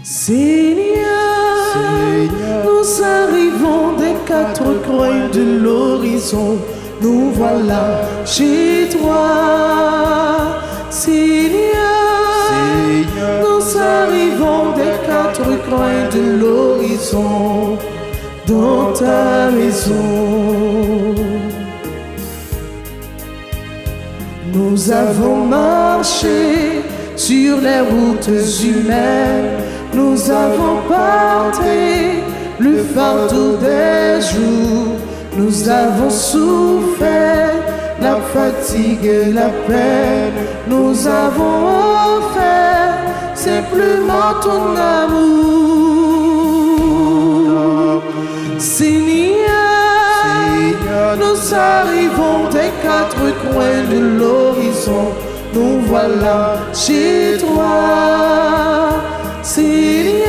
Seigneur, nous arrivons des quatre coins de l'horizon, nous voilà chez toi. Seigneur, nous arrivons des quatre coins de l'horizon, dans ta maison. Nous avons marché sur les routes humaines, nous avons porté le fardeau des jours, nous avons souffert la fatigue et la peine, nous avons offert simplement ton amour. Seigneur, nous arrivons des quatre coins de l'horizon, nous voilà chez toi. Seigneur,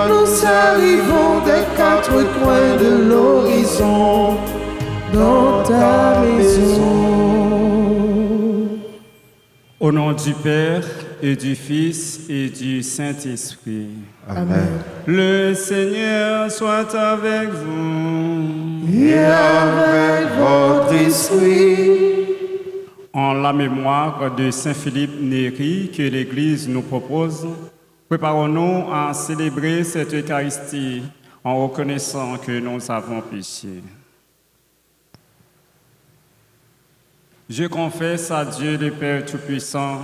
nous arrivons des quatre coins de l'horizon, dans ta maison. Au nom du Père et du Fils et du Saint-Esprit. Amen. Le Seigneur soit avec vous. Et avec votre esprit. En la mémoire de Saint Philippe Néri que l'Église nous propose, préparons-nous à célébrer cette Eucharistie en reconnaissant que nous avons péché. Je confesse à Dieu le Père Tout-Puissant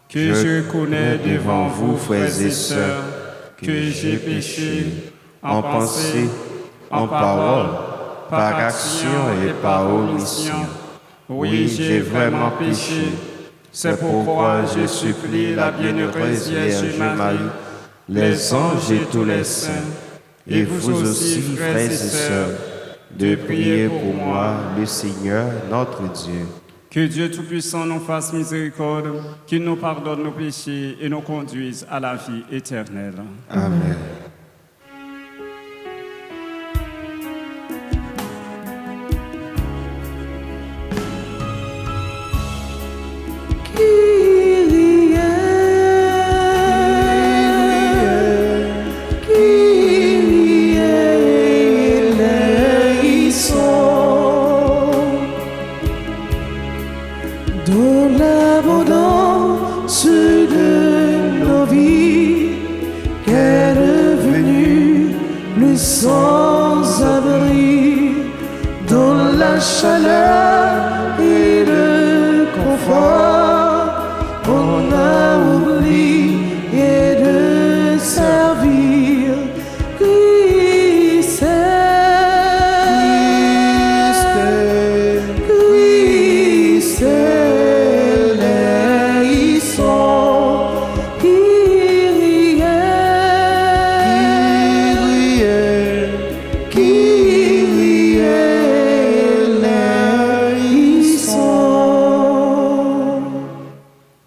que je connais devant vous, frères et sœurs, que j'ai péché en pensée, en parole, par action et par omission. Oui, j'ai vraiment péché. C'est pourquoi je supplie la bienheureuse Vierge Marie, les anges et tous les saints, et vous aussi, frères et sœurs, de prier pour moi, le Seigneur, notre Dieu. Que Dieu Tout-Puissant nous fasse miséricorde, qu'il nous pardonne nos péchés et nous conduise à la vie éternelle. Amen. Dans l'abondance de nos vies, qu'est devenu le sans-abri, dans la chaleur et le confort, on a oublié de servir Christ.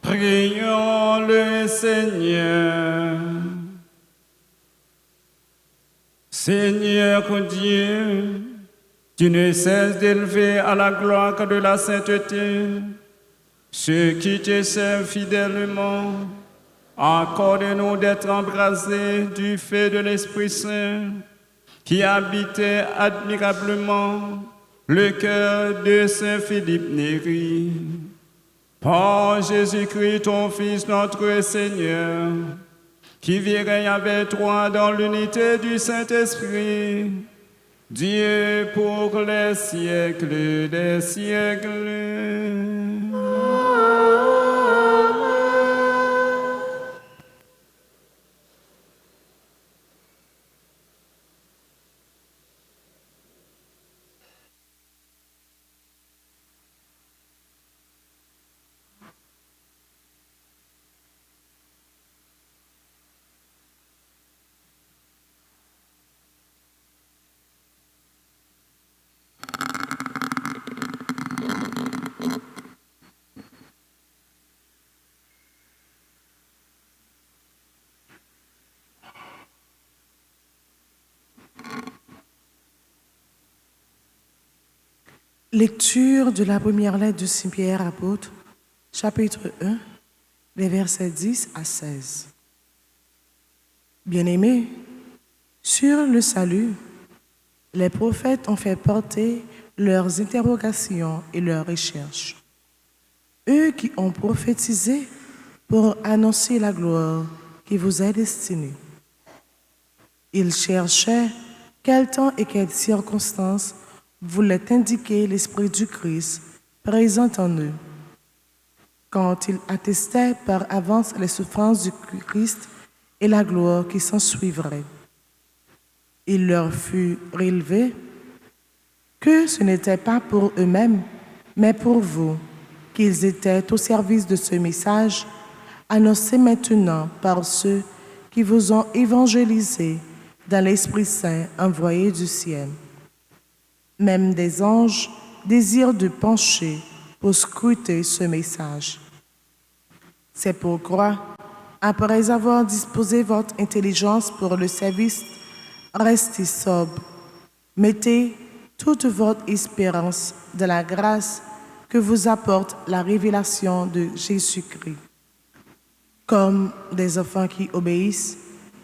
Prions le Seigneur. Seigneur Dieu, tu ne cesses d'élever à la gloire de la sainteté ceux qui te servent fidèlement. Accorde-nous d'être embrasés du feu de l'Esprit Saint qui habitait admirablement le cœur de Saint Philippe Néri. Par Jésus-Christ, ton Fils, notre Seigneur, qui vit règne avec toi dans l'unité du Saint-Esprit, Dieu pour les siècles des siècles. Lecture de la première lettre de Saint Pierre apôtre, chapitre 1, les versets 10 à 16. Bien-aimés, sur le salut, les prophètes ont fait porter leurs interrogations et leurs recherches. Eux qui ont prophétisé pour annoncer la gloire qui vous est destinée. Ils cherchaient quel temps et quelles circonstances voulait indiquer l'Esprit du Christ présent en eux. Quand ils attestaient par avance les souffrances du Christ et la gloire qui s'en suivrait. Il leur fut relevé que ce n'était pas pour eux-mêmes, mais pour vous, qu'ils étaient au service de ce message, annoncé maintenant par ceux qui vous ont évangélisé dans l'Esprit Saint envoyé du ciel. Même des anges désirent de pencher pour scruter ce message. C'est pourquoi, après avoir disposé votre intelligence pour le service, restez sobre. Mettez toute votre espérance de la grâce que vous apporte la révélation de Jésus-Christ. Comme des enfants qui obéissent,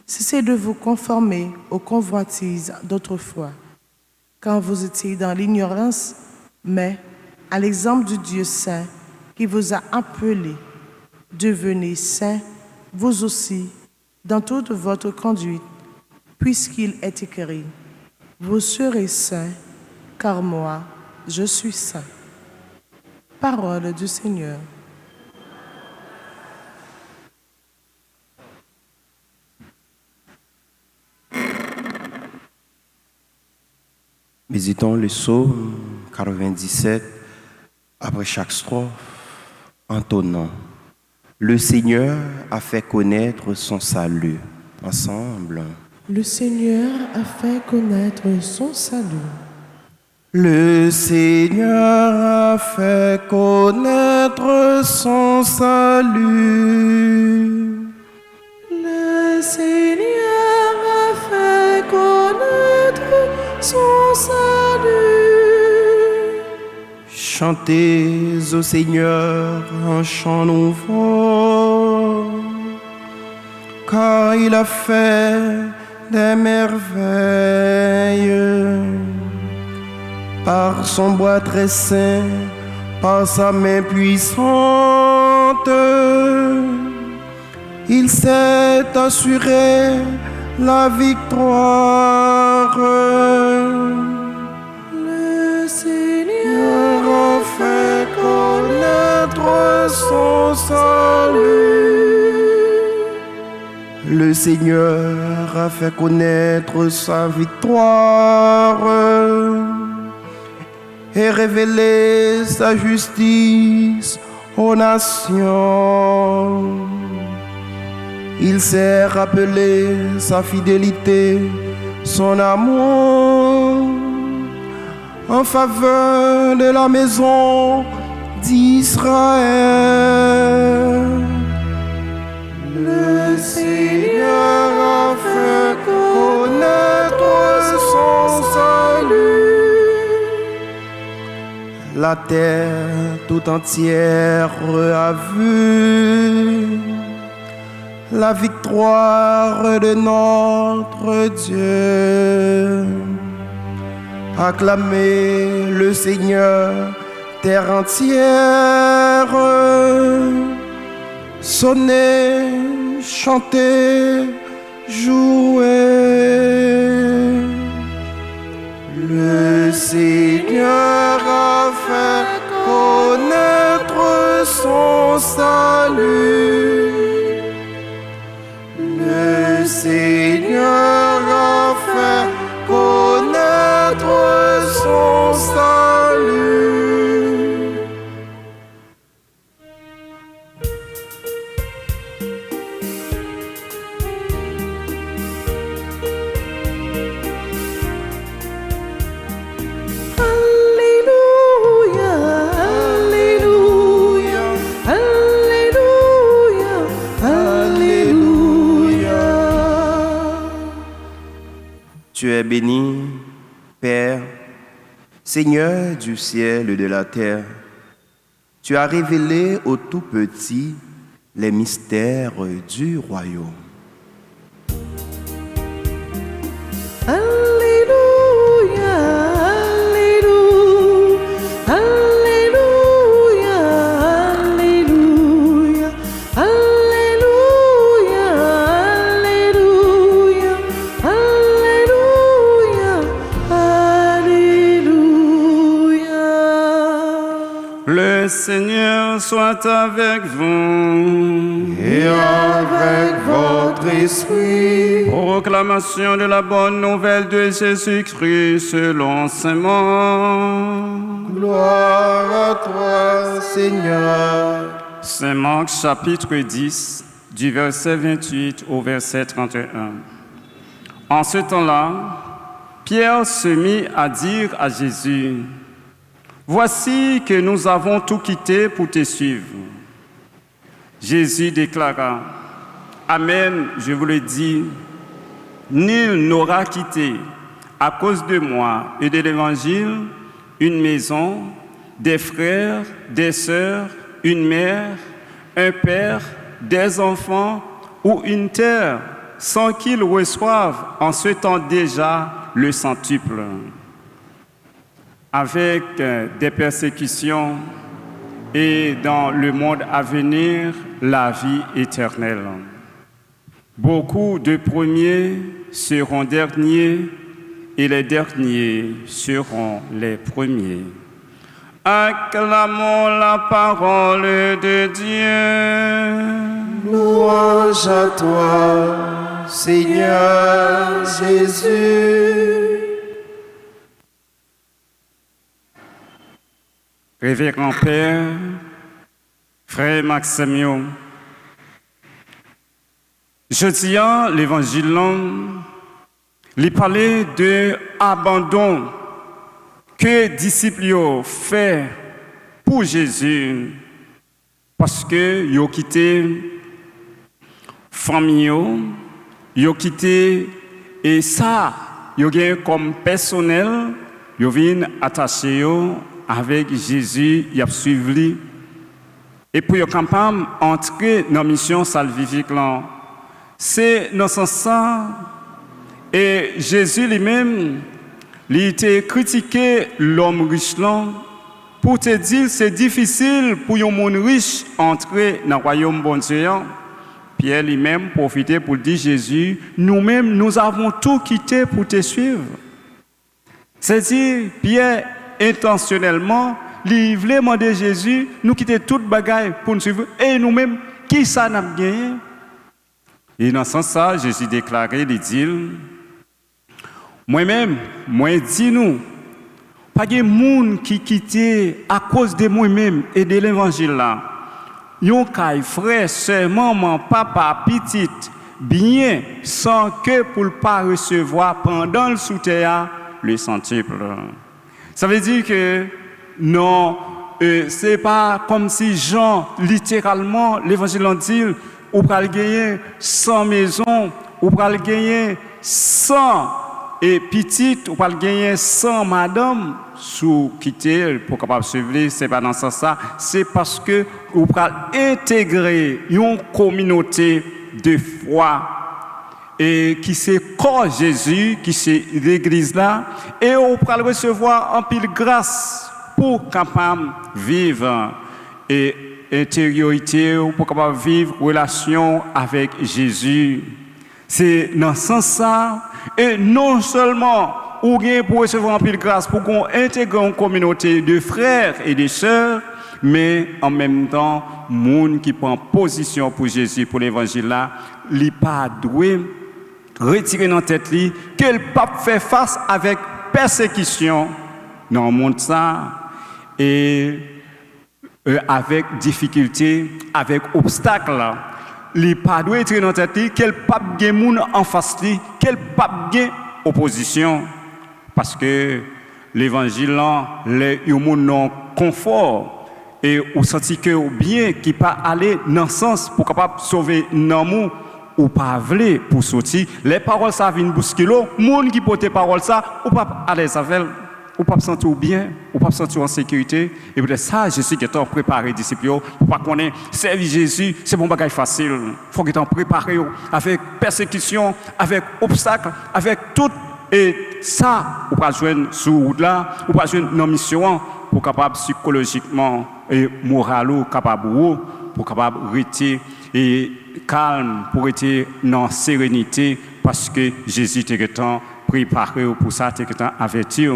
cessez de vous conformer aux convoitises d'autrefois, quand vous étiez dans l'ignorance, mais à l'exemple du Dieu saint qui vous a appelé, devenez saints, vous aussi, dans toute votre conduite, puisqu'il est écrit, vous serez saints, car moi, je suis saint. Parole du Seigneur. Méditons le psaume 97 après chaque strophe, entonnant. Le Seigneur a fait connaître son salut. Ensemble. Le Seigneur a fait connaître son salut. Le Seigneur a fait connaître son salut. Le Seigneur a fait connaître son salut. Chantez au Seigneur un chant nouveau, car il a fait des merveilles. Par son bois très saint, par sa main puissante, il s'est assuré la victoire. Le Seigneur a fait connaître son salut. Le Seigneur a fait connaître sa victoire et révélé sa justice aux nations. Il s'est rappelé sa fidélité, son amour en faveur de la maison d'Israël. Le Seigneur a fait connaître son salut. La terre tout entière a vu la victoire de notre Dieu. Acclamez le Seigneur, terre entière. Sonnez, chantez, jouez. Le Seigneur a fait connaître son salut. Le Seigneur a fait connaître son salut. Tu es béni, Père, Seigneur du ciel et de la terre. Tu as révélé aux tout petits les mystères du royaume. Alléluia, Alléluia, Alléluia, Alléluia, Alléluia, Alléluia, Alléluia. Le Seigneur soit avec vous. Et avec votre esprit. Proclamation de la bonne nouvelle de Jésus-Christ selon Saint Marc. Gloire à toi, Seigneur. Saint Marc chapitre 10, du verset 28 au verset 31. En ce temps-là, Pierre se mit à dire à Jésus, « Voici que nous avons tout quitté pour te suivre. » Jésus déclara, « Amen, je vous le dis, nul n'aura quitté à cause de moi et de l'Évangile une maison, des frères, des sœurs, une mère, un père, des enfants ou une terre, sans qu'ils reçoivent en ce temps déjà le centuple. Avec des persécutions et dans le monde à venir, la vie éternelle. Beaucoup de premiers seront derniers et les derniers seront les premiers. Acclamons la parole de Dieu. Louange à toi, Seigneur Jésus. Révérend Père, Frère Maximien, je dis l'évangile, il parlait de abandon que les disciples ont fait pour Jésus parce que ils ont quitté famille, ils ont quitté et ça, ils ont comme personnel, ils viennent attacher avec Jésus, ils ont suivi et puis ils sont capables d'entrer dans la mission salvifique. C'est dans ce sens, et Jésus lui-même, il était critiqué l'homme riche pour te dire c'est difficile pour un monde riche entrer dans le royaume bon Dieu. Pierre lui-même profitait pour dire Jésus, nous-mêmes nous avons tout quitté pour te suivre. C'est-à-dire Pierre intentionnellement, il voulait demander Jésus, nous quitter toute bagaille pour nous suivre et nous-mêmes qui ça n'a gagné. Et dans ce sens, Jésus déclarait, il dit, moi-même, moi dis-nous, pas de monde qui quitté à cause de moi-même et de l'évangile là. Yon kay frère, sœur, maman, papa, petite, bien, sans que pour ne pas recevoir pendant le soutien le centuple. Ça veut dire que non, c'est pas comme si Jean, littéralement, l'évangile en dit, ou pral gagner 100 maisons, ou pral gagner 100 et petites, ou pral gagner 100 madame sous quitter pour capable suivre, c'est pas dans ce sens ça, c'est parce que ou pral intégrer une communauté de foi et qui c'est corps Jésus, qui c'est l'église là et on pral recevoir en pile grâce pour capable vivre et intériorité pour capable vivre relation avec Jésus. C'est dans ce sens ça et non seulement ou bien pour recevoir un pile grâce pour qu'on intègre une communauté de frères et de sœurs, mais en même temps, monde qui prend position pour Jésus, pour l'évangile là, il pas doué retirer dans tête li que le pape fait face avec persécution dans le monde ça et avec difficulté, avec obstacle là. Il pas doué retirer dans tête li que le pape gen moun en face li, que le pape gen opposition. Parce que l'évangile, les gens non confort et ou senti que ou bien qui pas aller dans le sens pour capable sauver l'amour ou pas vle pour sortir les paroles ça viennent bousculer monde qui porte parole ça ou pas à l'aise avec ou pas sentir bien ou pas sentir en sécurité et peut-être ça Jésus qui est préparé disciples pour pas connaître servir Jésus c'est bon bagage facile faut que t'en préparé avec persécution avec obstacle avec toute et ça, on va joindre sur route là, on va joindre nos missions pour capable psychologiquement et moralement capable pour capable rester et calme, pour être dans sérénité parce que Jésus était préparé pour ça, était averti.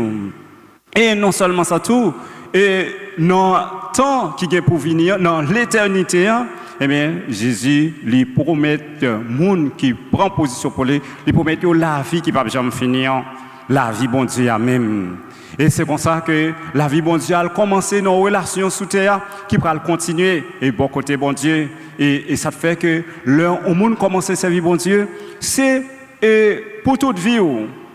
Et non seulement ça tout, et dans le temps qui est pour venir, dans l'éternité, eh bien, Jésus lui promet monde qui prend position pour lui, lui promet la vie qui ne va jamais finir, la vie bon Dieu même. Et c'est comme ça que la vie bon Dieu a commencé dans nos relations sous terre qui va continuer et bon côté bon Dieu. Et ça fait que le monde commence à servir bon Dieu, c'est pour toute vie.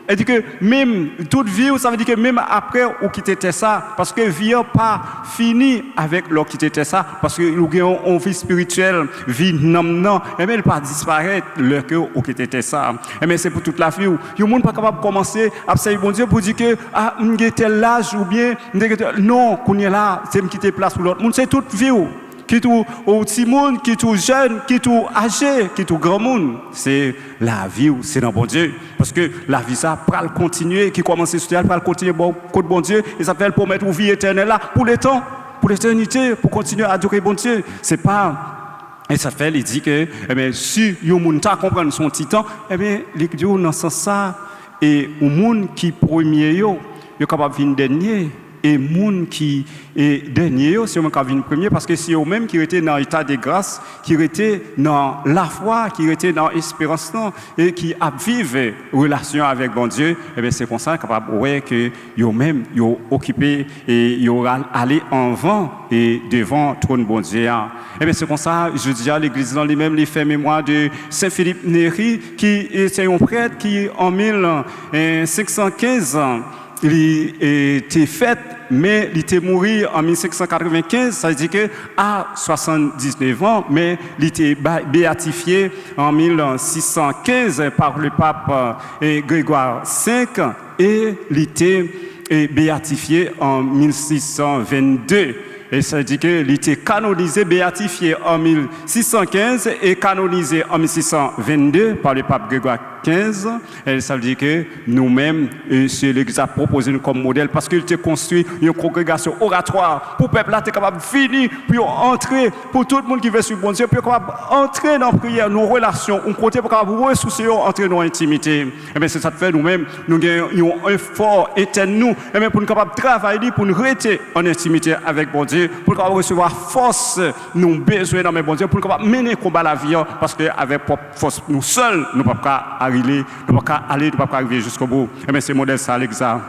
Et dit que même toute vie, ça veut dire que même après ou quitter ça, parce que vie n'a pas fini avec l'on quitter ça, parce que nous avons une vie spirituelle, vie non, et bien elle pas disparaître le que ou quitter ça. Et bien c'est pour toute la vie. Le monde pas capable de commencer à servir bon Dieu pour dire que ah tel âge ou bien non qu'on est là, c'est me quitter place pour l'autre monde, c'est toute vie. Qui tout au petit monde, qui tout jeune, qui tout âgé, qui tout grand monde, c'est la vie, c'est dans bon Dieu. Parce que la vie, ça va continuer, qui commence sur terre, va continuer bon côté bon Dieu, et ça fait pour mettre une vie éternelle là, pour le temps, pour l'éternité, pour continuer à adorer bon Dieu. C'est pas. Et ça fait, il dit que, eh bien, si le monde comprend son petit temps, eh bien, il dit dans ce sens ça, et le monde qui premier, il est capable de venir dernier. Et les gens qui est dernier, c'est eux qui viennent premier, parce que c'est eux-mêmes qui étaient dans l'état de grâce, qui étaient dans la foi, qui étaient dans l'espérance, et qui vivent relation avec bon Dieu. Et bien c'est comme ça capable ouais que eux-mêmes ils occupé et ils allé en vent et devant trône bon Dieu. Et bien c'est comme ça, je dis à l'église dans lui-même, il fait mémoire de Saint Philippe Néri, qui était un prêtre qui en 1515 il était fait, mais il était mort en 1595, ça veut dire qu'à 79 ans, mais il était béatifié en 1615 par le pape Grégoire V et il était béatifié en 1622. Et ça veut dire qu'il était canonisé, béatifié en 1615 et canonisé en 1622 par le pape Grégoire XV. Et ça veut dire que nous-mêmes, c'est l'Église a proposé comme modèle parce qu'il était construit une congrégation oratoire pour le peuple là, était capable de finir, puis entrer, pour tout le monde qui veut suivre bon Dieu, puis capable entrer dans la prière, nos relations, on côté pour capable ressourcer, entrer dans l'intimité. Et bien c'est ça que fait nous-mêmes, nous avons un effort éternel nous, et bien pour nous capable de travailler, pour nous rester en intimité avec bon Dieu, pour nous recevoir force, nous besoin dans mes bon Dieu, pour nous mener le combat la vie, parce qu'avec force, nous seuls, nous ne pouvons pas arriver, nous ne pouvons pas aller, nous ne pouvons pas arriver jusqu'au bout. Et bien c'est modèle ça, l'examen.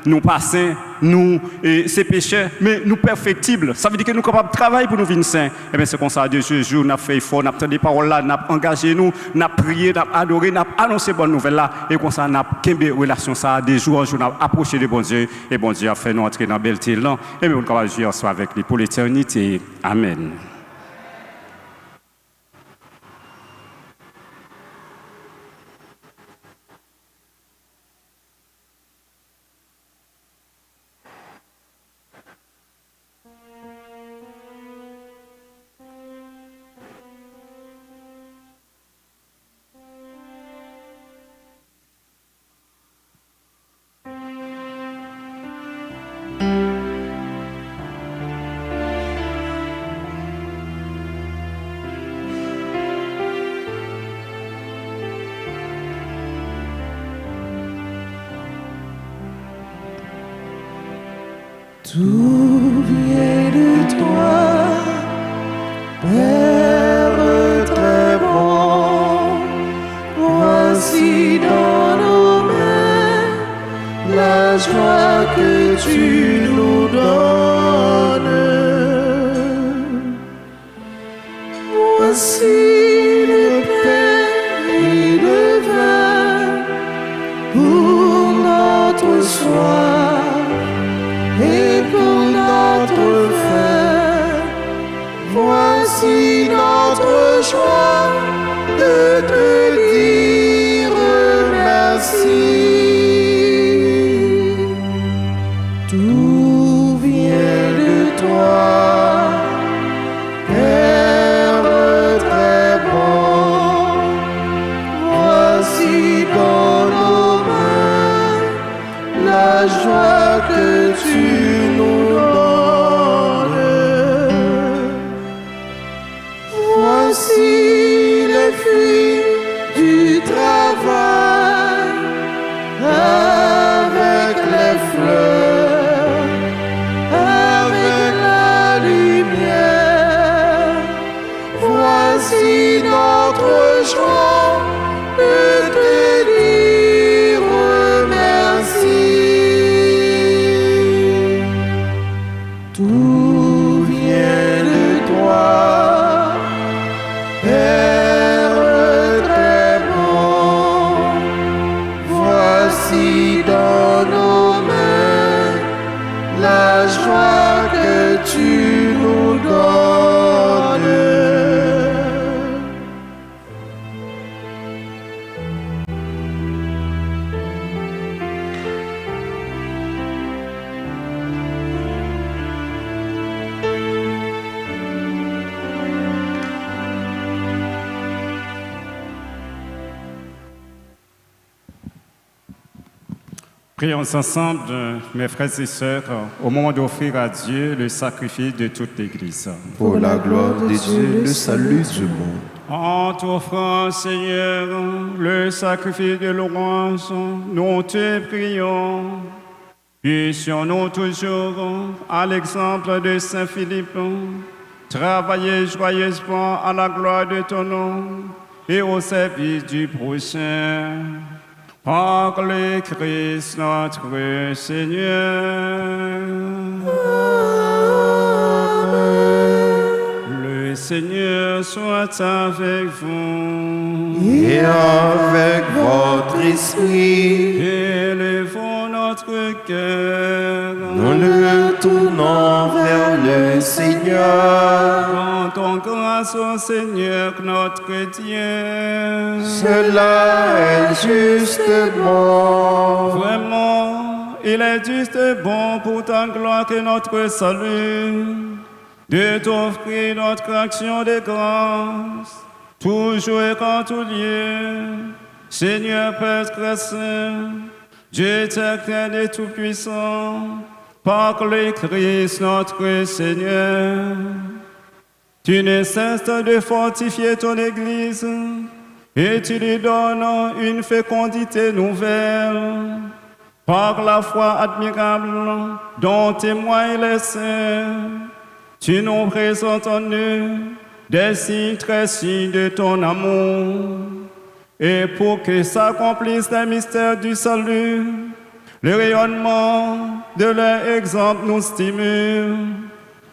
Nous passons, nous, c'est pécheurs, mais nous perfectibles. Ça veut dire que nous sommes capables de travailler pour nous venir saints. Et bien c'est comme ça, de ce jour, nous avons fait effort, nous avons des paroles là, nous avons engagé nous, nous avons prié, nous avons adoré, nous avons annoncé bonne nouvelle là. Et comme ça, nous avons des relations ça, des jours en jour, nous avons approché de bon Dieu. Et bon Dieu a fait nous entrer dans la belle terre là. Et bien nous sommes capables de jouer ensemble avec lui pour l'éternité. Amen. Tout vient de toi, Père très bon. Voici dans nos mains la joie que tu nous donnes. Voici le pain et le vin pour notre soif. Et pour notre faim, voici notre joie de te dire merci. Tout vient de toi, Père très bon. Voici dans nos tu nous donnes. Voici les fruits du travail avec les fleurs, avec la lumière. Voici notre joie de te dire merci. Tout vient de toi, Père très bon. Voici dans nos mains la joie que tu nous donnes. Prions ensemble, mes frères et sœurs, au moment d'offrir à Dieu le sacrifice de toute l'Église. Pour la gloire de Dieu, le salut du monde. En t'offrant, Seigneur, le sacrifice de louange, nous te prions. Puissions-nous toujours, à l'exemple de Saint Philippe, travailler joyeusement à la gloire de ton nom et au service du prochain. Par le Christ notre Seigneur. Le Seigneur soit avec vous. Et avec votre esprit, Élevons notre cœur. nous le tournons vers le Seigneur. Rendons grâce au Seigneur notre Dieu. Cela est justement. Vraiment, il est juste et bon pour ta gloire et notre salut de t'offrir notre action de grâce, toujours et en tout lieu. Seigneur Père très saint, Dieu éternel et tout-puissant, par le Christ notre Seigneur, tu ne cesses de fortifier ton Église et tu lui donnes une fécondité nouvelle par la foi admirable dont témoignent les saints. Tu nous présentes en eux des signes très signes de ton amour. Et pour que s'accomplisse les mystères du salut, le rayonnement de leur exemple nous stimule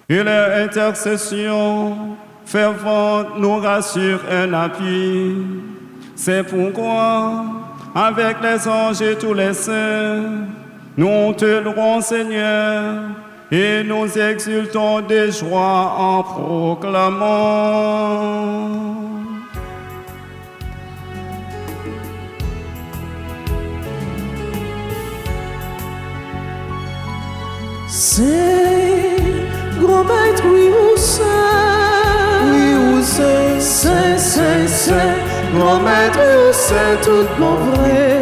et leur intercession fervente nous rassure un appui. C'est pourquoi, avec les anges et tous les saints, nous te louons, Seigneur, et nous exultons de joie en proclamant. Saint, grand maître, oui ou saint, saint, saint, saint, grand maître, oui ou saint, tout bon vrai,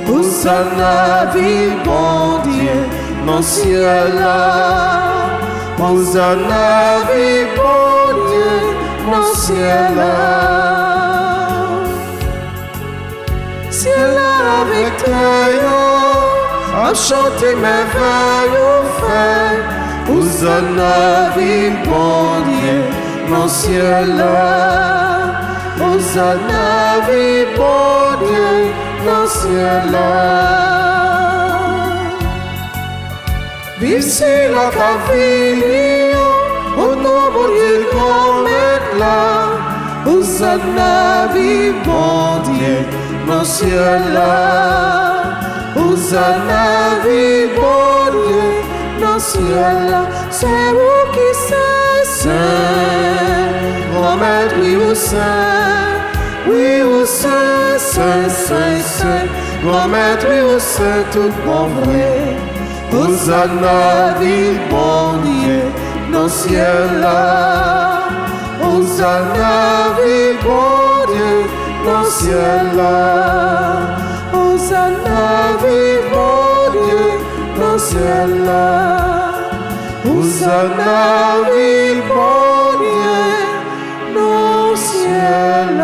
Hosanna, vive bon Dieu, mon ciel là, Hosanna, vive bon Dieu, mon ciel là, ciel là avec toi, à chanter merveilles au fait, Hosanna, vive bon Dieu, mon ciel là, Hosanna, vive bon Dieu, mon ciel là. Vive sur la caville, au nom de Dieu qu'on met là, Hosanna, vive bon Dieu, mon ciel là. Hosanna, vive bon Dieu, dans le ciel, c'est vous qui c'est saint, grand maître, oui ou saint, saint, saint, saint, grand maître, oui ou saint, tout bon vrai, Hosanna, vive bon Dieu, dans le ciel, Hosanna, vive bon Dieu, dans le ciel, Hosanna, vive mon Dieu, dans le ciel, Hosanna, vive mon Dieu, au ciel.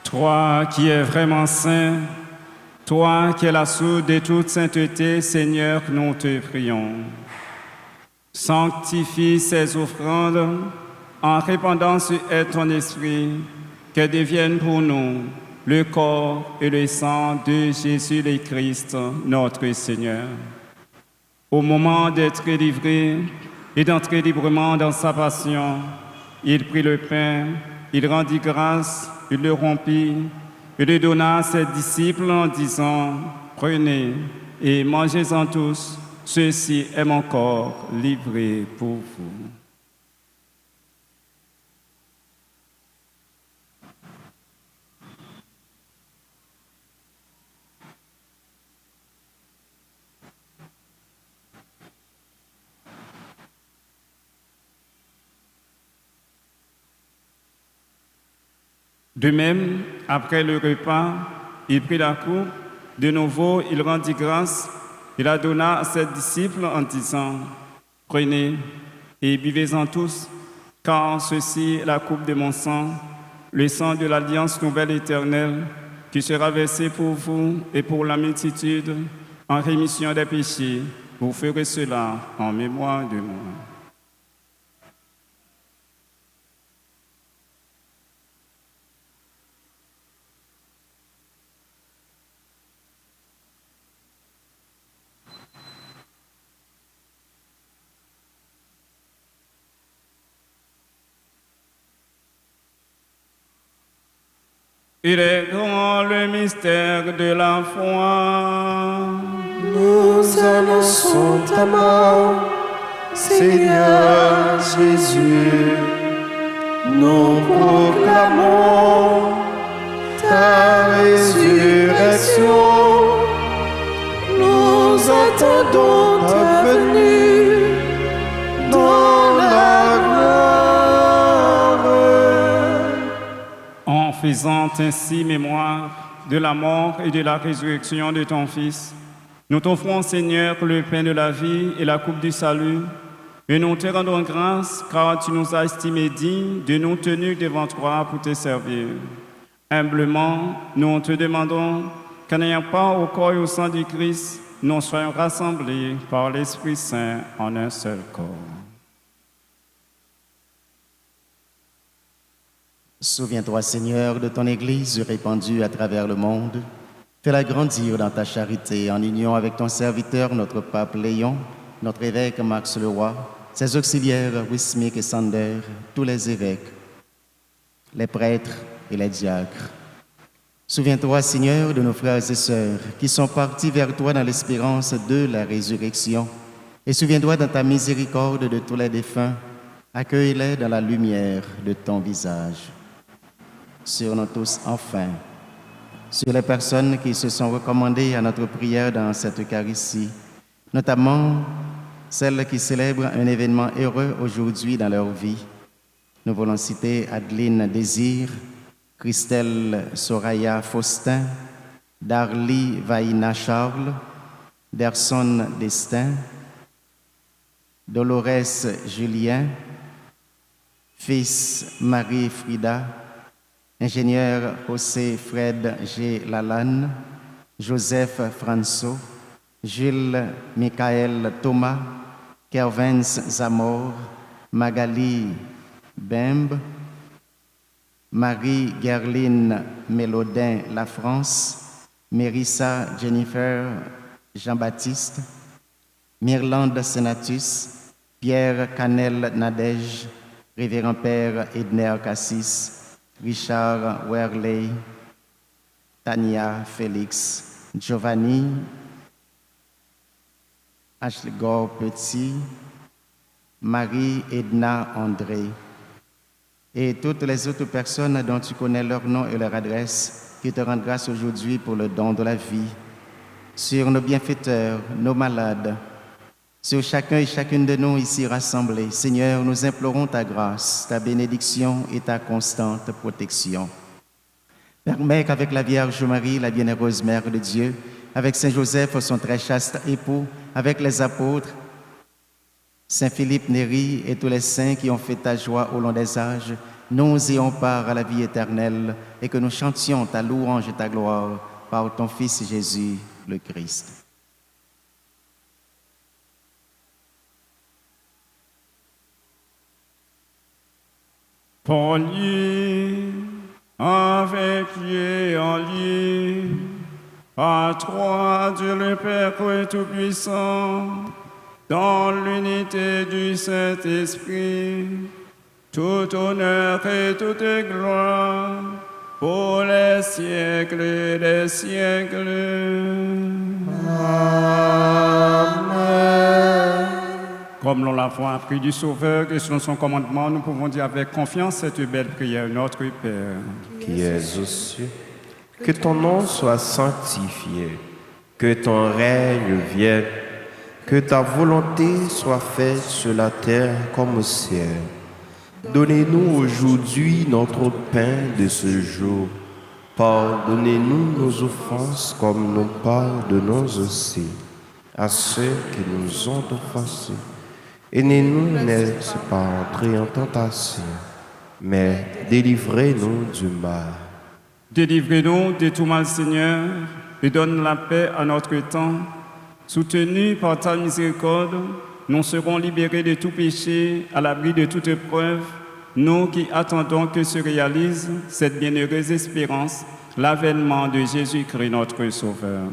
Toi qui es vraiment saint, toi qui es la source de toute sainteté, Seigneur, nous te prions. Sanctifie ces offrandes en répandant sur elles ton esprit, qu'elles deviennent pour nous le corps et le sang de Jésus le Christ, notre Seigneur. Au moment d'être livré et d'entrer librement dans sa passion, il prit le pain, il rendit grâce, il le rompit, il le donna à ses disciples en disant, « Prenez et mangez-en tous, ceci est mon corps livré pour vous. » De même, après le repas, il prit la coupe, de nouveau il rendit grâce, il la donna à ses disciples en disant, « Prenez et buvez-en tous, car ceci est la coupe de mon sang, le sang de l'alliance nouvelle éternelle, qui sera versé pour vous et pour la multitude en rémission des péchés. Vous ferez cela en mémoire de moi. » Il est grand le mystère de la foi. Nous annonçons ta mort, Seigneur Jésus. Nous proclamons ta résurrection. Nous attendons ta venue dans la gloire. En faisant ainsi mémoire de la mort et de la résurrection de ton Fils, nous t'offrons, Seigneur, le pain de la vie et la coupe du salut, et nous te rendons grâce car tu nous as estimés dignes de nous tenir devant toi pour te servir. Humblement, nous te demandons qu'en ayant part au corps et au sang du Christ, nous soyons rassemblés par l'Esprit Saint en un seul corps. Souviens-toi, Seigneur, de ton Église répandue à travers le monde. Fais-la grandir dans ta charité en union avec ton serviteur, notre pape Léon, notre évêque Max Leroy, ses auxiliaires Wismik et Sander, tous les évêques, les prêtres et les diacres. Souviens-toi, Seigneur, de nos frères et sœurs qui sont partis vers toi dans l'espérance de la résurrection. Et souviens-toi dans ta miséricorde de tous les défunts. Accueille-les dans la lumière de ton visage. Sur nous tous, enfin, sur les personnes qui se sont recommandées à notre prière dans cette Eucharistie, notamment celles qui célèbrent un événement heureux aujourd'hui dans leur vie. Nous voulons citer Adeline Désir, Christelle Soraya Faustin, Darly Vaina Charles, Derson Destin, Dolores Julien, fils Marie Frida, ingénieur José Fred G. Lalanne, Joseph François, Jules Michael Thomas, Kervins Zamor, Magali Bembe, Marie Gerline Mélodin La France, Mérissa Jennifer Jean-Baptiste, Myrlande Senatus, Pierre Canel Nadège, Révérend Père Edner Cassis, Richard Werley, Tania Félix, Giovanni, Ashley Gore Petit, Marie Edna André, et toutes les autres personnes dont tu connais leur nom et leur adresse, qui te rendent grâce aujourd'hui pour le don de la vie, sur nos bienfaiteurs, nos malades, sur chacun et chacune de nous ici rassemblés. Seigneur, nous implorons ta grâce, ta bénédiction et ta constante protection. Permets qu'avec la Vierge Marie, la bienheureuse Mère de Dieu, avec Saint Joseph, son très chaste époux, avec les apôtres, Saint Philippe Néri et tous les saints qui ont fait ta joie au long des âges, nous ayons part à la vie éternelle et que nous chantions ta louange et ta gloire par ton Fils Jésus, le Christ. Pour lui, avec lui et en lui, à toi, Dieu le Père Tout-Puissant, dans l'unité du Saint-Esprit, tout honneur et toute gloire, pour les siècles des siècles. Amen. Comme l'on l'avons appris du Sauveur et selon son commandement, nous pouvons dire avec confiance cette belle prière, notre Père. Qui es aux cieux, que ton nom soit sanctifié, que ton règne vienne, que ta volonté soit faite sur la terre comme au ciel. Donnez-nous aujourd'hui notre pain de ce jour. Pardonnez-nous nos offenses comme nous pardonnons aussi à ceux qui nous ont offensés. Et ne nous laisse pas entrer en tentation, mais délivrez-nous du mal. Délivrez-nous de tout mal, Seigneur, et donne la paix à notre temps. Soutenus par ta miséricorde, nous serons libérés de tout péché, à l'abri de toute épreuve, nous qui attendons que se réalise cette bienheureuse espérance, l'avènement de Jésus-Christ, notre Sauveur.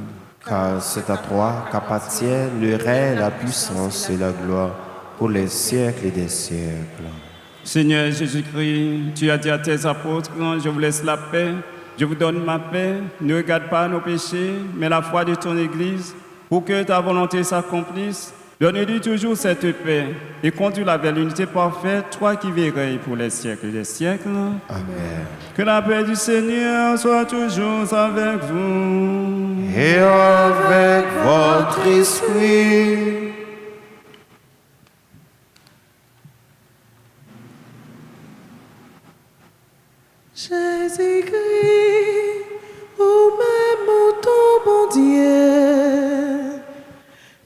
Car c'est à toi qu'appartiennent le règne, la puissance et la gloire pour les siècles des siècles. Seigneur Jésus-Christ, tu as dit à tes apôtres, je vous laisse la paix, je vous donne ma paix, ne regarde pas nos péchés, mais la foi de ton Église, pour que ta volonté s'accomplisse. Donne-lui toujours cette paix et conduis-la vers l'unité parfaite, toi qui veilleras pour les siècles des siècles. Amen. Que la paix du Seigneur soit toujours avec vous. Et avec votre esprit. Jésus-Christ, au même ton bon Dieu,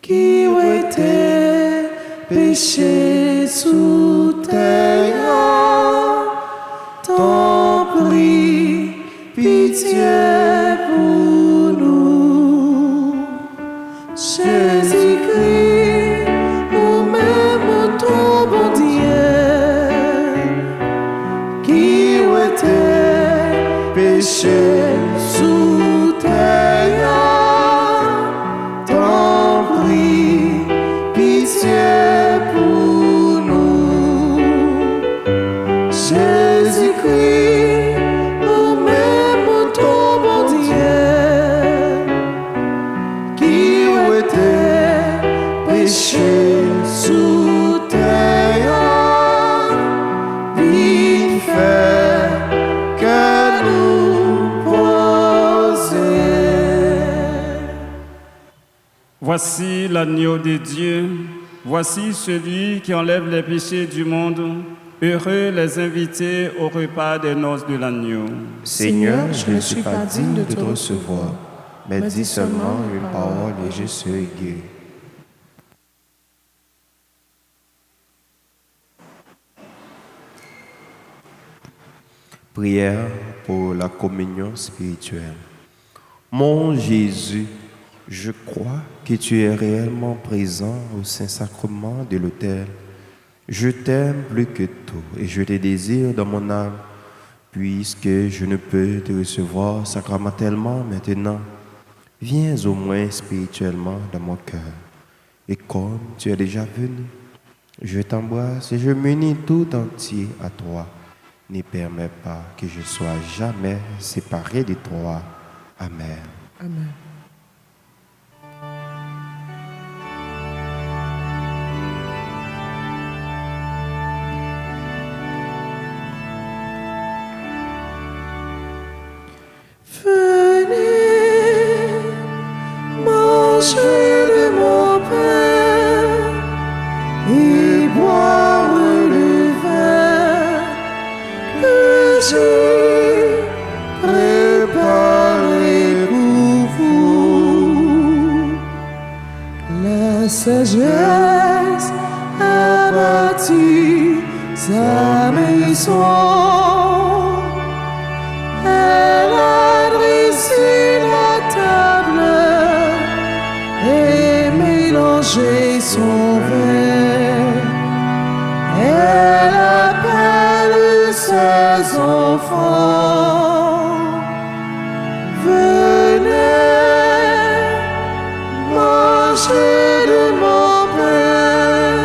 qui était péché sous terre, t'en prie, pitié pour nous. Jésus-Christ, au même ton bon Dieu, qui était péché sous terre, t'en prie, pitié pour nous. Jésus-Christ, au même ton bon Dieu, qui était péché sous terre, vite fait que nous poser. Voici l'agneau de Dieu, voici celui qui enlève les péchés du monde. Heureux les invités au repas des noces de l'agneau. Seigneur, je ne suis pas digne de te recevoir, mais dis seulement une parole et je serai guéri. Prière pour la communion spirituelle. Mon Jésus, je crois que tu es réellement présent au Saint-Sacrement de l'autel. Je t'aime plus que tout et je te désire dans mon âme, puisque je ne peux te recevoir sacramentellement maintenant. Viens au moins spirituellement dans mon cœur. Et comme tu es déjà venu, je t'embrasse et je m'unis tout entier à toi. Ne permets pas que je sois jamais séparé de toi. Amen. Amen. Venez, manger de mon pain et boire le vin que j'ai préparé pour vous. sagesse a bâti sa maison. Elle a dressé la table et mélangé son verre. Elle appelle ses enfants. Venez, mangez de mon pain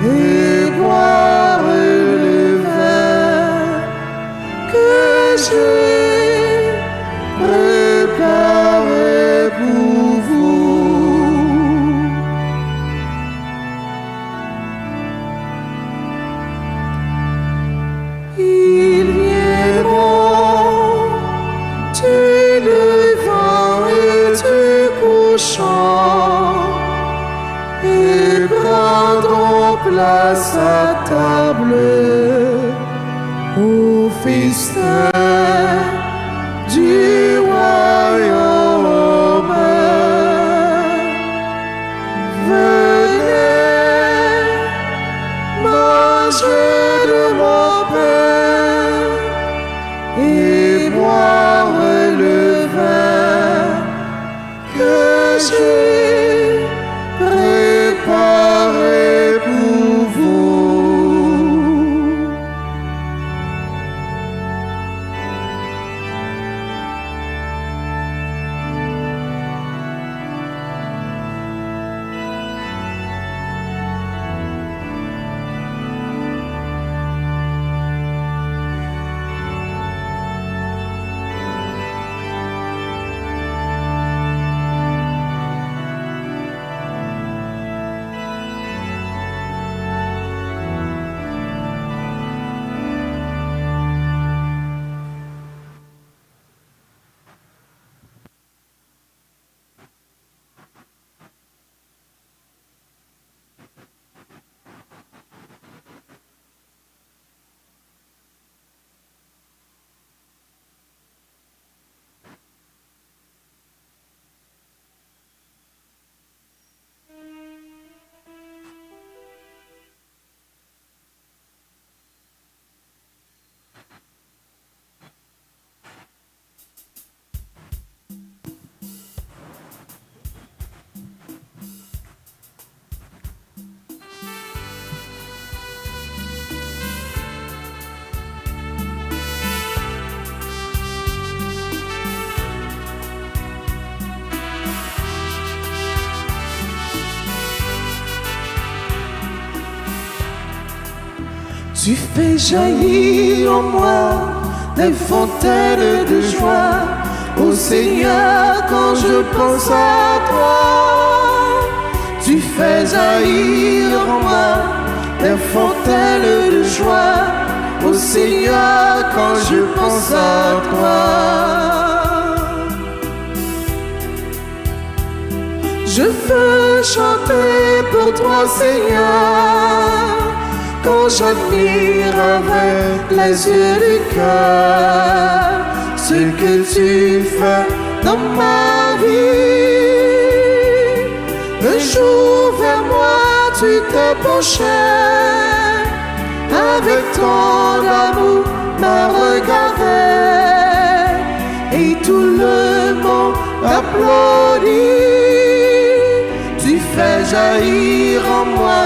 et boire le vin que j'ai préparé pour vous. Ils viendront du levant et du couchant et prendront place à table au festin du royaume. Venez, mangez de mon pain et boire le vin que j'ai préparé pour vous. Tu fais jaillir en moi des fontaines de joie, ô Seigneur, quand je pense à toi. Tu fais jaillir en moi des fontaines de joie, ô Seigneur, quand je pense à toi. Je veux chanter pour toi, Seigneur, quand j'admire avec les yeux du cœur ce que tu fais dans ma vie. Un jour vers moi tu t'es penché, avec ton amour m'a regardé, et tout le monde applaudit. Tu fais jaillir en moi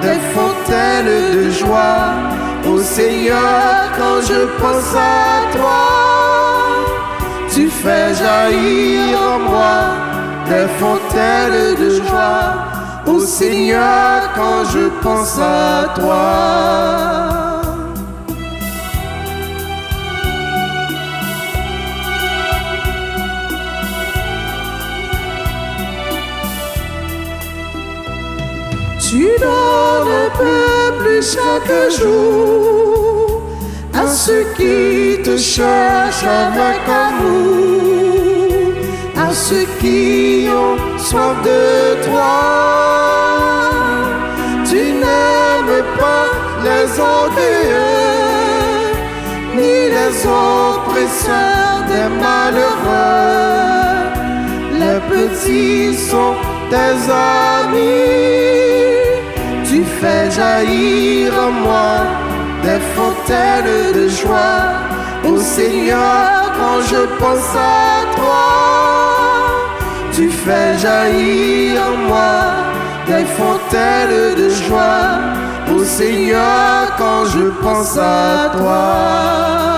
des fontaines de joie, ô Seigneur, quand je pense à toi. Tu fais jaillir en moi des fontaines de joie, ô Seigneur, quand je pense à toi. Tu donnes un peu plus chaque jour à ceux qui te cherchent avec amour, à ceux qui ont soif de toi. Tu n'aimes pas les orgueilleux, ni les oppresseurs des malheureux. Les petits sont tes amis. Tu fais jaillir en moi des fontaines de joie. Ô Seigneur, quand je pense à toi, tu fais jaillir en moi des fontaines de joie. Ô Seigneur, quand je pense à toi.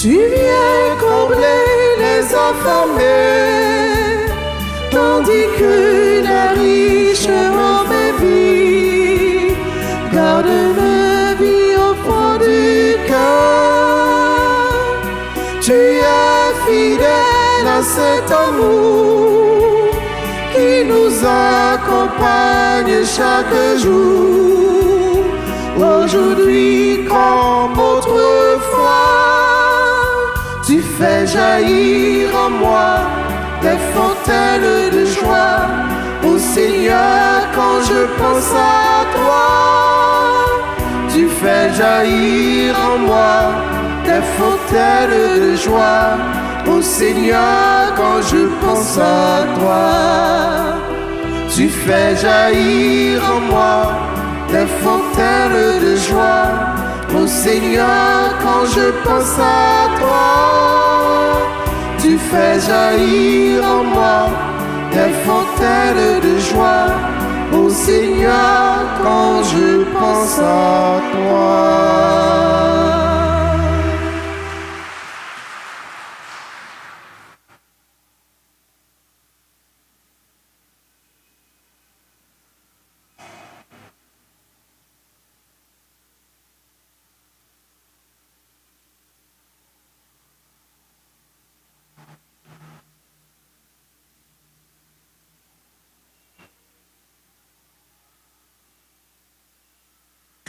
Tu viens combler les affamés, tandis que les riches ont mes vies. Garde mes vies au fond du cœur. Tu es fidèle à cet amour qui nous accompagne chaque jour. Aujourd'hui comme autrefois, tu fais jaillir en moi des fontaines de joie. Ô Seigneur, quand je pense à toi, tu fais jaillir en moi des fontaines de joie. Ô Seigneur, quand je pense à toi, tu fais jaillir en moi des fontaines de joie. Ô Seigneur, quand je pense à toi, tu fais jaillir en moi des fontaines de joie. Ô Seigneur, quand je pense à toi.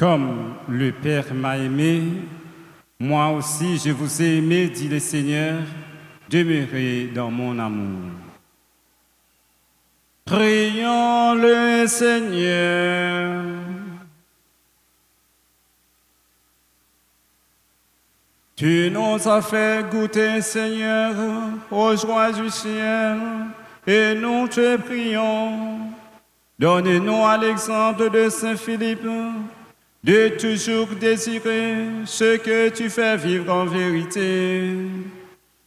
Comme le Père m'a aimé, moi aussi je vous ai aimé, dit le Seigneur, demeurez dans mon amour. Prions le Seigneur. Tu nous as fait goûter, Seigneur, aux joies du ciel, et nous te prions. Donne-nous à l'exemple de Saint Philippe de toujours désirer ce que tu fais vivre en vérité.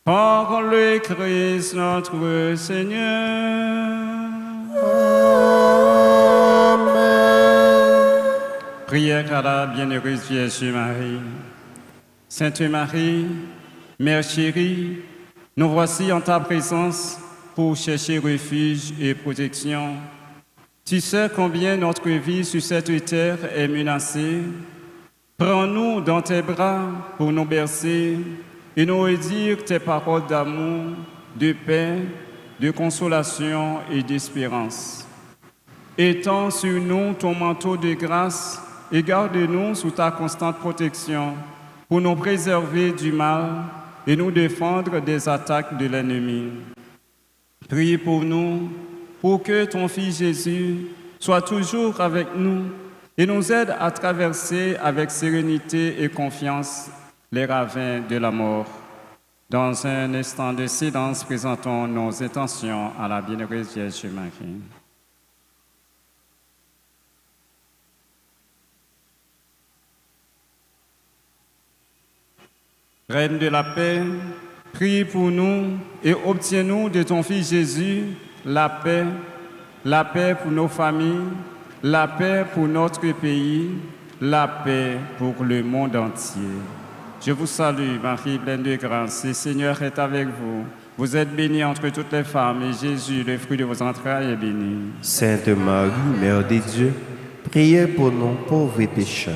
Par le Christ notre Seigneur. Amen. Prière à la bienheureuse Vierge Marie. Sainte Marie, Mère chérie, nous voici en ta présence pour chercher refuge et protection. Tu sais combien notre vie sur cette terre est menacée. Prends-nous dans tes bras pour nous bercer et nous redire tes paroles d'amour, de paix, de consolation et d'espérance. Étends sur nous ton manteau de grâce et garde-nous sous ta constante protection pour nous préserver du mal et nous défendre des attaques de l'ennemi. Prie pour nous, pour que ton Fils Jésus soit toujours avec nous et nous aide à traverser avec sérénité et confiance les ravins de la mort. Dans un instant de silence, présentons nos intentions à la bienheureuse Vierge Marie. Reine de la paix, prie pour nous et obtiens-nous de ton Fils Jésus la paix pour nos familles, la paix pour notre pays, la paix pour le monde entier. Je vous salue, Marie, pleine de grâce, le Seigneur est avec vous. Vous êtes bénie entre toutes les femmes, et Jésus, le fruit de vos entrailles, est béni. Sainte Marie, Mère de Dieu, priez pour nous pauvres pécheurs,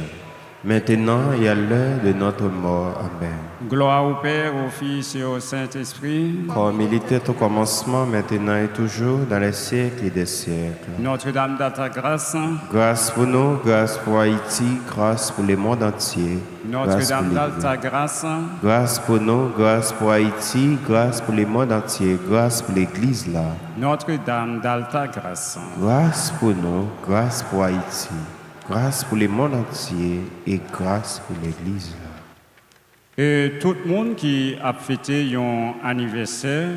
maintenant et à l'heure de notre mort. Amen. Gloire au Père, au Fils et au Saint-Esprit. Comme il était au commencement, maintenant et toujours, dans les siècles des siècles. Notre-Dame d'Alta Grâce. Grâce pour nous, grâce pour Haïti, grâce pour le monde entier. Notre-Dame d'Alta Grâce. Grâce pour nous, grâce pour Haïti, grâce pour le monde entier, grâce pour l'Église là. Notre-Dame d'Alta Grâce. Grâce pour nous, grâce pour Haïti, grâce pour le monde entier et grâce pour l'Église là. Et tout le monde qui a fêté un anniversaire,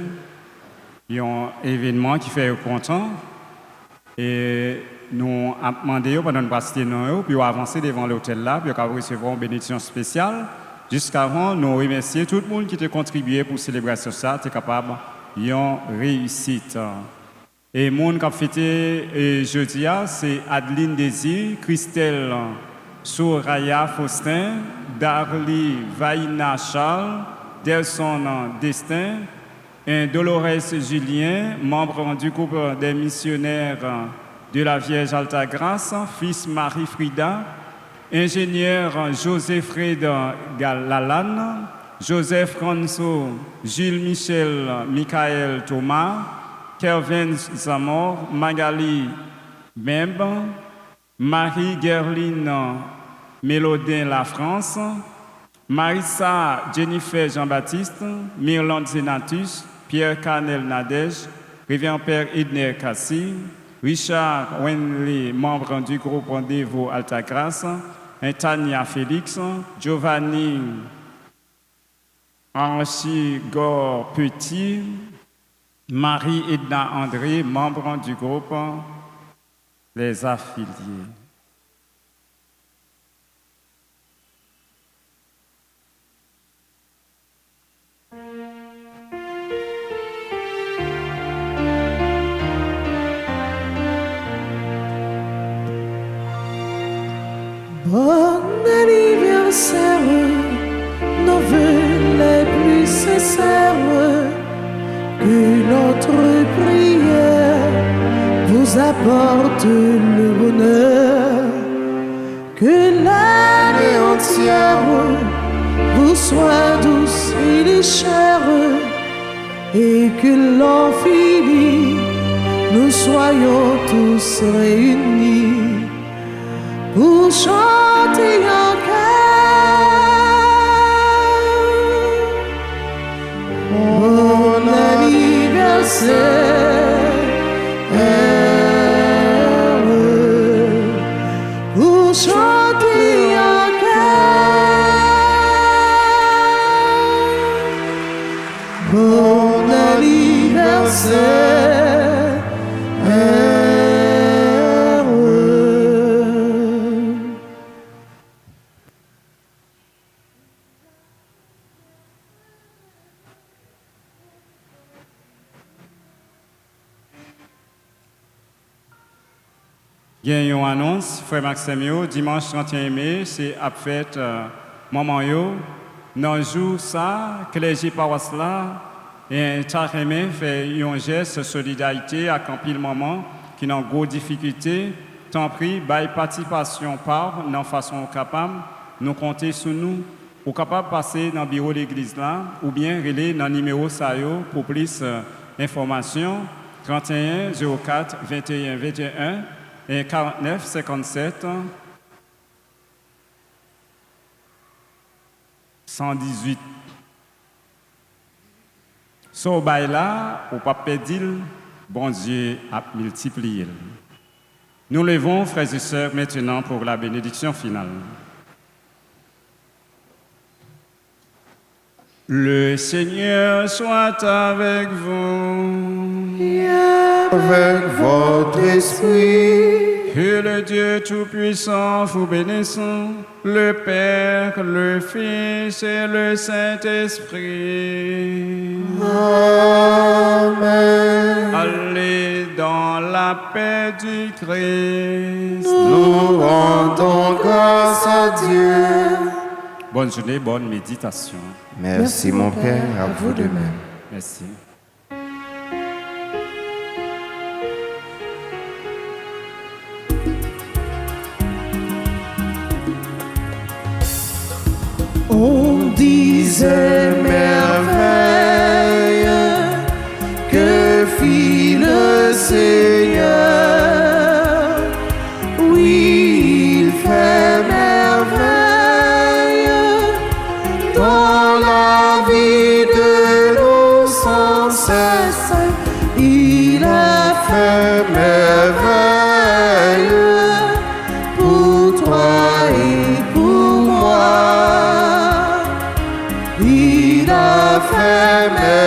un événement qui fait content, et nous avons demandé pendant une partie de nous, puis avancer devant l'hôtel là, puis recevoir une bénédiction spéciale. Jusqu'avant, nous remercions tout le monde qui a contribué pour célébrer ça, qui est capable de réussite. Et le monde qui a fêté jeudi, c'est Adeline Désir, Christelle Soraya Faustin, Darly Vaina Charles, Delson Destin, et Dolores Julien, membre du groupe des missionnaires de la Vierge Alta Grâce, fils Marie Frida, ingénieur Joseph Fred Lalanne, Joseph Franso, Jules Michel Michael Thomas, Kelvin Zamor, Magali Membe, Marie Gerline Mélodin La France, Marissa Jennifer Jean-Baptiste, Myrland Zenatus, Pierre Canel Nadège, Révérend Père Edner Kassi, Richard Wenley, membre du groupe Rendez-vous Alta Grâce, Tania Félix, Giovanni Archigor Petit, Marie Edna André, membre du groupe Les Affiliés. Bon anniversaire, nos vœux les plus sincères, que notre prière vous apporte le bonheur, que l'année entière vous soit douce et légère, et que l'an fini, nous soyons tous réunis pour chanter en chœur. Bon anniversaire, pour chanter en chœur. Bon anniversaire. Il y a une annonce, frère Maxime, dimanche 31 mai, c'est à fête maman yo. Dans le jour ça, clergé paroisse là, et Tcharémé fait un geste de solidarité à Campil maman qui n'a gros difficulté. Tant pis, bail participation par, dans façon capable, nous compter sur nous, ou capable de passer dans le bureau de l'église là, ou bien relayer dans le numéro ça yo pour plus d'informations. 31 04 21 21 et 49 57 118. So bail là, ou pas perdre, bon Dieu a multiplié. Nous levons, frères et sœurs, maintenant pour la bénédiction finale. Le Seigneur soit avec vous. Et avec votre esprit. Que le Dieu Tout-Puissant vous bénisse, le Père, le Fils et le Saint-Esprit. Amen. Allez dans la paix du Christ. Nous rendons grâce à Dieu. Bonne journée, bonne méditation. Merci mon Père, à vous de même. Merci. On disait merveille que fit le Seigneur. Oui, il fait merveille dans la vie de nous sans cesse. Il a fait merveille pour toi et pour moi. Il a fait merveille.